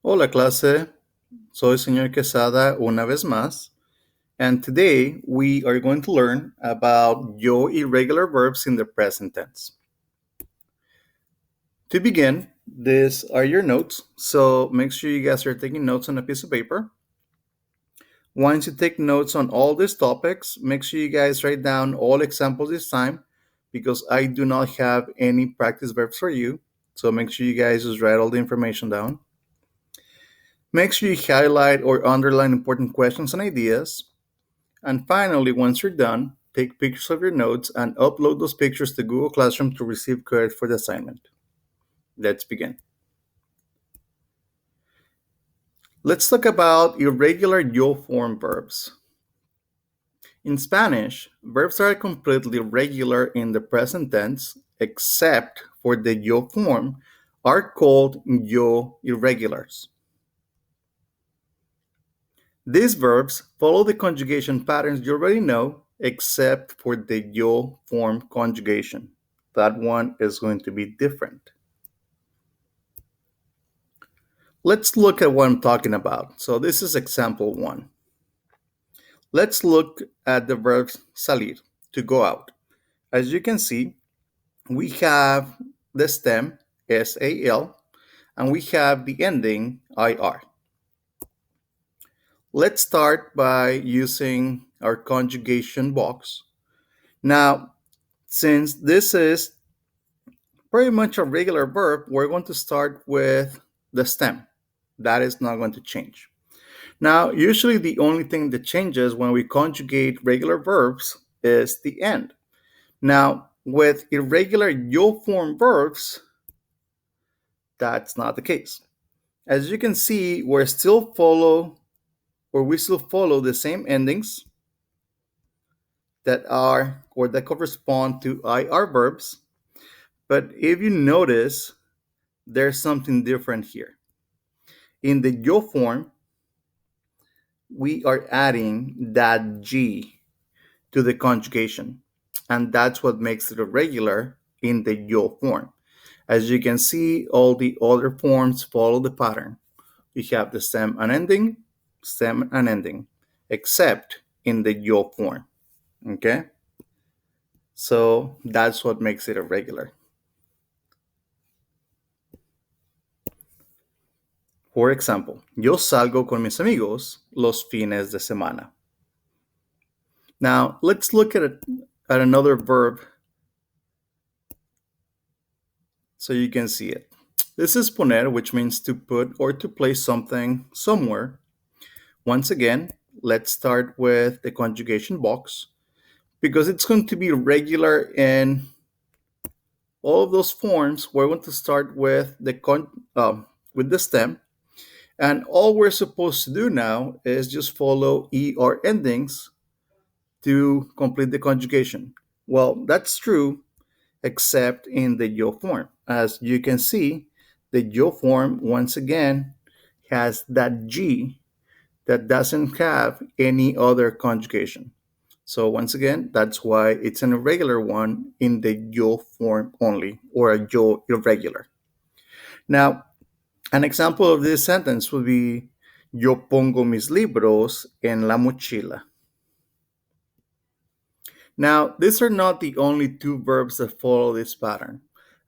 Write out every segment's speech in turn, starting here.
Hola clase, soy señor Quesada una vez más, and today we are going to learn about yo irregular verbs in the present tense. To begin, these are your notes, so make sure you guys are taking notes on a piece of paper. Once you take notes on all these topics, make sure you guys write down all examples this time because I do not have any practice verbs for you, so make sure you guys just write all the information down. Make sure you highlight or underline important questions and ideas. And finally, once you're done, take pictures of your notes and upload those pictures to Google Classroom to receive credit for the assignment. Let's begin. Let's talk about irregular yo form verbs. In Spanish, verbs are completely regular in the present tense, except for the yo form, are called yo irregulars. These verbs follow the conjugation patterns you already know, except for the yo form conjugation. That one is going to be different. Let's look at what I'm talking about. So this is example one. Let's look at the verb salir, to go out. As you can see, we have the stem, SAL, and we have the ending, IR. Let's start by using our conjugation box. Now, since this is pretty much a regular verb, we're going to start with the stem. That is not going to change. Now, usually the only thing that changes when we conjugate regular verbs is the end. Now, with irregular yo form verbs, that's not the case. As you can see, we still follow the same endings that are or that correspond to IR verbs. But if you notice, there's something different here. In the yo form, we are adding that G to the conjugation, and that's what makes it irregular in the yo form. As you can see, all the other forms follow the pattern. We have the stem and ending, except in the yo form. Okay? So that's what makes it irregular. For example, yo salgo con mis amigos los fines de semana. Now, let's look at another verb so you can see it. This is poner, which means to put or to place something somewhere. Once again, let's start with the conjugation box because it's going to be regular in all of those forms. We're going to start with the stem, and all we're supposed to do now is just follow er endings to complete the conjugation. Well, that's true, except in the yo form. As you can see, the yo form once again has that G that doesn't have any other conjugation. So once again, that's why it's an irregular one in the yo form only, or a yo irregular. Now, an example of this sentence would be yo pongo mis libros en la mochila. Now, these are not the only two verbs that follow this pattern.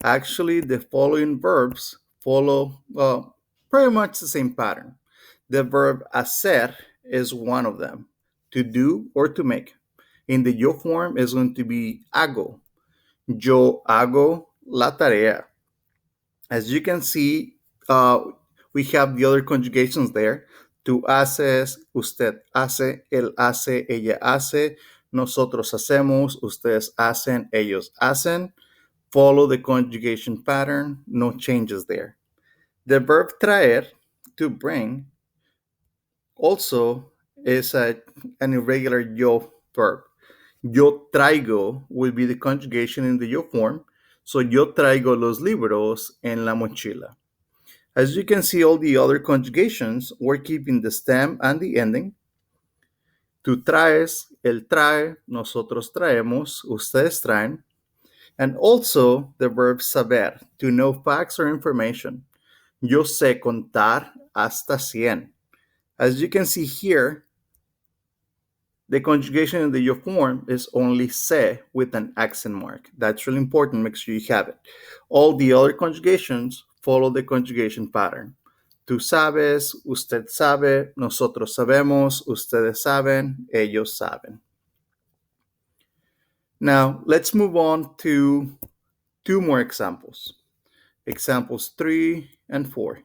Actually, the following verbs follow pretty much the same pattern. The verb hacer is one of them, to do or to make. In the yo form is going to be hago. Yo hago la tarea. As you can see, we have the other conjugations there. Tú haces, usted hace, él hace, ella hace, nosotros hacemos, ustedes hacen, ellos hacen. Follow the conjugation pattern, no changes there. The verb traer, to bring, also is an irregular yo verb. Yo traigo will be the conjugation in the yo form. So yo traigo los libros en la mochila. As you can see, all the other conjugations, we're keeping the stem and the ending. Tú traes, él trae, nosotros traemos, ustedes traen. And also the verb saber, to know facts or information. Yo sé contar hasta 100. As you can see here, the conjugation in the yo form is only se with an accent mark. That's really important. Make sure you have it. All the other conjugations follow the conjugation pattern. Tú sabes, usted sabe, nosotros sabemos, ustedes saben, ellos saben. Now, let's move on to two more examples. Examples 3 and 4.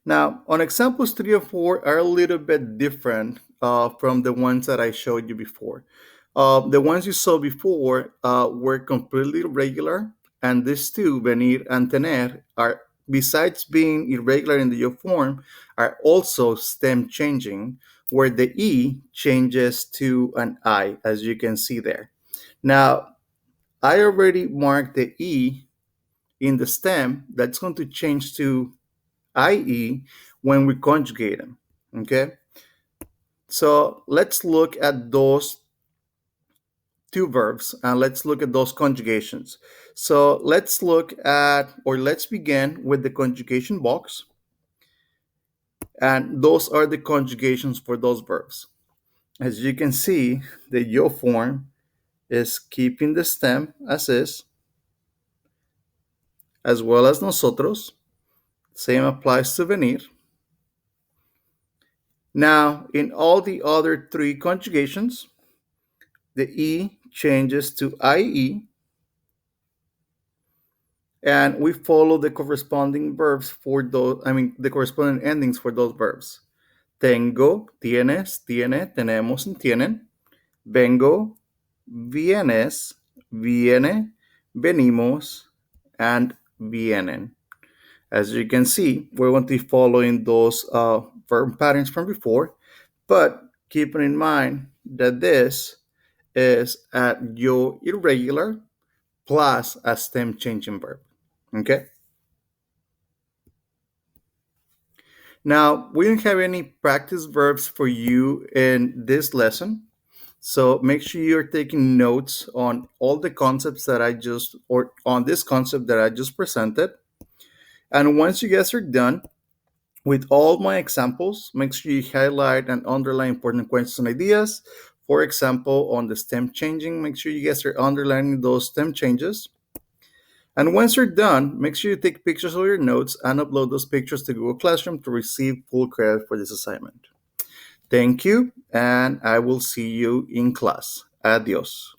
Now, on examples 3 and 4 are a little bit different from the ones that I showed you before. The ones you saw before were completely regular, and these two, venir and tener, are, besides being irregular in the yo form, are also stem changing, where the E changes to an I, as you can see there. Now, I already marked the E in the stem. That's going to change to IE when we conjugate them. Okay, so let's look at those two verbs and let's look at those conjugations. So let's look at, or let's begin with the conjugation box, and those are the conjugations for those verbs. As you can see, the yo form is keeping the stem as is, as well as nosotros. Same applies to venir. Now, in all the other three conjugations, the E changes to IE, and we follow the corresponding verbs for those, the corresponding endings for those verbs. Tengo, tienes, tiene, tenemos, and tienen. Vengo, vienes, viene, venimos, and vienen. As you can see, we're going to be following those verb patterns from before, but keeping in mind that this is at yo irregular plus a stem changing verb. Okay? Now, we don't have any practice verbs for you in this lesson. So make sure you're taking notes on all the concepts that or on this concept that I just presented. And once you guys are done with all my examples, make sure you highlight and underline important questions and ideas. For example, on the stem changing, make sure you guys are underlining those stem changes. And once you're done, make sure you take pictures of your notes and upload those pictures to Google Classroom to receive full credit for this assignment. Thank you, and I will see you in class. Adios.